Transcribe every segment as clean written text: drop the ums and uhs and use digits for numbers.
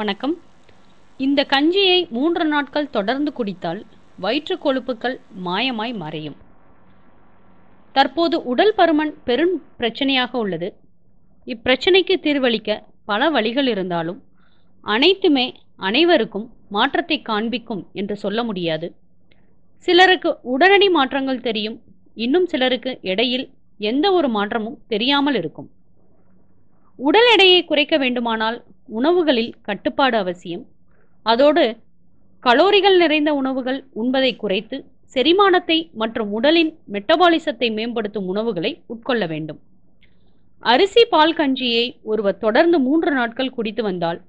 வணக்கம். இந்த கஞ்சியை 3 நாட்கள் தொடர்ந்து குடித்தால் வயிற்றுக் கொழுப்புக்கள் மாயமாய் மறையும். தற்போது உடல் பருமன் பெரும் பிரச்சனையாக உள்ளது. இப்பிரச்சனைக்கு தீர்வளிக்க பல வழிகள் இருந்தாலும் அனைத்துமே அனைவருக்கும் மாற்றத்தை காண்பிக்கும் என்று சொல்ல முடியாது. சிலருக்கு உடனடி மாற்றங்கள் தெரியும், இன்னும் சிலருக்கு இடையில் எந்த ஒரு மாற்றமும் தெரியாமல் இருக்கும். உடல் எடையை குறைக்க வேண்டுமானால் உணவுகளில் கட்டுப்பாடு அவசியம். அதோடு கலோரிகள் நிறைந்த உணவுகள் உண்பதை குறைத்து செரிமானத்தை மற்றும் உடலின் மெட்டபாலிசத்தை மேம்படுத்தும் உணவுகளை உட்கொள்ள வேண்டும். அரிசி பால் கஞ்சியை ஒருவர் தொடர்ந்து 3 நாட்கள் குடித்து வந்தால்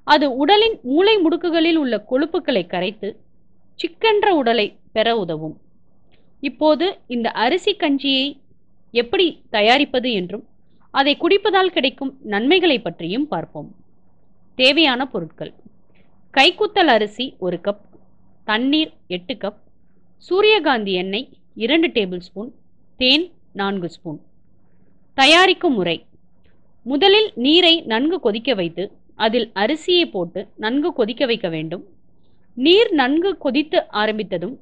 அது உடலின் மூளை முடுக்குகளில் உள்ள கொழுப்புக்களை கரைத்து சிக்கென்ற உடலை பெற உதவும். இப்போது இந்த அரிசி கஞ்சியை எப்படி தயாரிப்பது என்றும் அதை குடிப்பதால் கிடைக்கும் நன்மைகளை பற்றியும் பார்ப்போம். தேவையான பொருட்கள்: கைக்குத்தல் அரிசி 1 கப், தண்ணீர் 8 கப், சூரியகாந்தி எண்ணெய் 2 டேபிள் ஸ்பூன், தேன் 4 ஸ்பூன். தயாரிக்கும் முறை: முதலில் நீரை நன்கு கொதிக்க வைத்து அதில் அரிசியை போட்டு நன்கு கொதிக்க வைக்க வேண்டும். நீர் நன்கு கொதித்து ஆரம்பித்ததும்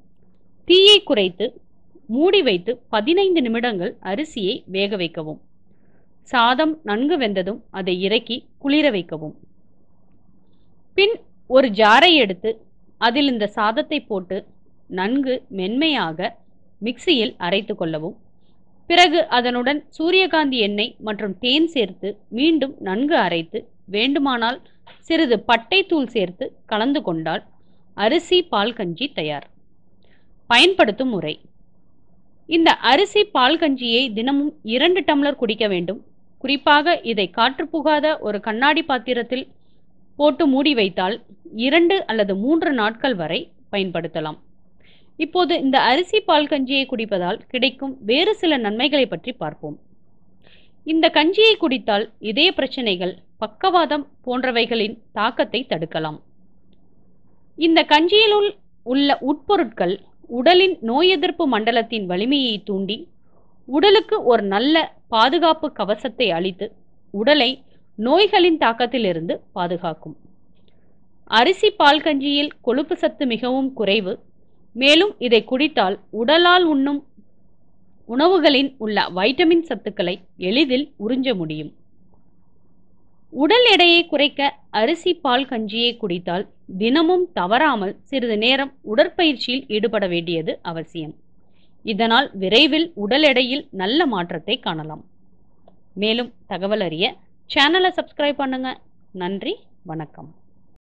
தீயை குறைத்து மூடி வைத்து 15 நிமிடங்கள் அரிசியை வேக வைக்கவும். சாதம் நன்கு வெந்ததும் அதை இறக்கி குளிர வைக்கவும். பின் ஒரு ஜாரை எடுத்து அதில் இந்த சாதத்தை போட்டு நன்கு மென்மையாக மிக்சியில் அரைத்து கொள்ளவும். பிறகு அதனுடன் சூரியகாந்தி எண்ணெய் மற்றும் தேன் சேர்த்து மீண்டும் நன்கு அரைத்து வேண்டுமானால் சிறிது பட்டை தூள் சேர்த்து கலந்து கொண்டால் அரிசி பால் கஞ்சி தயார். பயன்படுத்தும் முறை: இந்த அரிசி பால் கஞ்சியை தினமும் 2 டம்ளர் குடிக்க வேண்டும். குறிப்பாக இதை காற்று புகாத ஒரு கண்ணாடி பாத்திரத்தில் போட்டு மூடி வைத்தால் 2 அல்லது 3 நாட்கள் வரை பயன்படுத்தலாம். இப்போது இந்த அரிசி பால் கஞ்சியை குடிப்பதால் கிடைக்கும் வேறு சில நன்மைகளை பற்றி பார்ப்போம். இந்த கஞ்சியை குடித்தால் இதய பிரச்சனைகள், பக்கவாதம் போன்றவைகளின் தாக்கத்தை தடுக்கலாம். இந்த கஞ்சியில் உள்ள உட்பொருட்கள் உடலின் நோய் எதிர்ப்பு மண்டலத்தின் வலிமையை தூண்டி உடலுக்கு ஒரு நல்ல பாதுகாப்பு கவசத்தை அளித்து உடலை நோய்களின் தாக்கத்திலிருந்து பாதுகாக்கும். அரிசி பால் கஞ்சியில் கொழுப்பு சத்து மிகவும் குறைவு. மேலும் இதை குடித்தால் உடலால் உண்ணும் உணவுகளின் உள்ள வைட்டமின் சத்துக்களை எளிதில் உறிஞ்ச முடியும். உடல் எடையை குறைக்க அரிசி பால் கஞ்சியை குடித்தால் தினமும் தவறாமல் சிறிது நேரம் உடற்பயிற்சியில் ஈடுபட வேண்டியது அவசியம். இதனால் விரைவில் உடல் எடையில் நல்ல மாற்றத்தை காணலாம். மேலும் தகவல் அறிய சேனலை சப்ஸ்கிரைப் பண்ணுங்க. நன்றி, வணக்கம்.